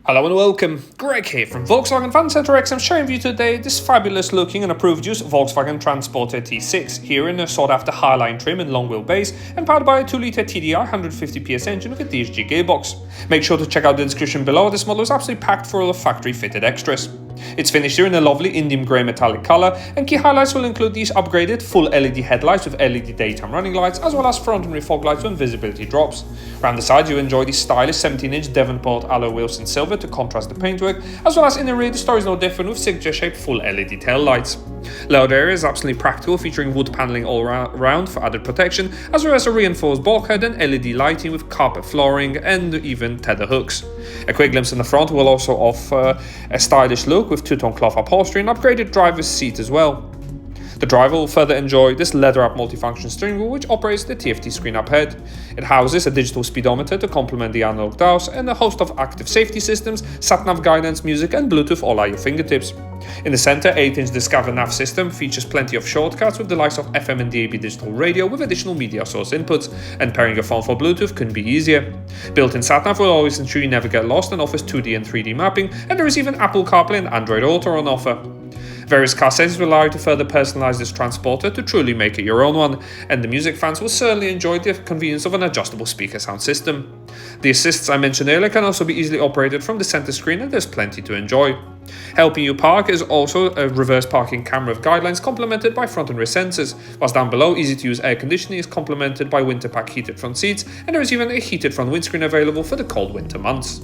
Hello and welcome, Greg here from Volkswagen Van DSG. I'm showing you today this fabulous looking and approved use Volkswagen Transporter T6 here in a sought after Highline trim and long wheelbase and powered by a 2-litre TDI 150 PS engine with a DSG gearbox. Make sure to check out the description below. This model is absolutely packed full of factory fitted extras. It's finished here in a lovely Indium grey metallic colour, and key highlights will include these upgraded full LED headlights with LED daytime running lights, as well as front and rear fog lights when visibility drops. Around the sides you enjoy the stylish 17-inch Davenport alloy wheels in silver to contrast the paintwork, as well as in the rear the story is no different with signature-shaped full LED tail lights. Load area is absolutely practical, featuring wood panelling all around for added protection, as well as a reinforced bulkhead and LED lighting with carpet flooring and even tether hooks. A quick glimpse in the front will also offer a stylish look with two-tone cloth upholstery and upgraded driver's seat as well. The driver will further enjoy this leather-wrapped multifunction steering wheel which operates the TFT screen up ahead. It houses a digital speedometer to complement the analog dials and a host of active safety systems, sat-nav guidance, music and Bluetooth all at your fingertips. In the center, 8-inch Discover Nav system features plenty of shortcuts with the likes of FM and DAB digital radio with additional media source inputs, and pairing your phone for Bluetooth couldn't be easier. Built-in sat-nav will always ensure you never get lost and offers 2D and 3D mapping, and there is even AppleCarPlay and AndroidAuto on offer. Various car settings will allow you to further personalize this transporter to truly make it your own one, and the music fans will certainly enjoy the convenience of an adjustable speaker sound system. The assists I mentioned earlier can also be easily operated from the center screen, and there's plenty to enjoy. Helping you park is also a reverse parking camera with guidelines complemented by front and rear sensors, whilst down below easy to use air conditioning is complemented by winter pack heated front seats, and there is even a heated front windscreen available for the cold winter months.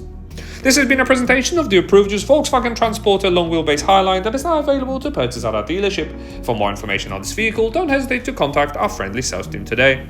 This has been a presentation of the approved use Volkswagen Transporter long wheelbase Highline that is now available to purchase at our dealership. For more information on this vehicle, don't hesitate to contact our friendly sales team today.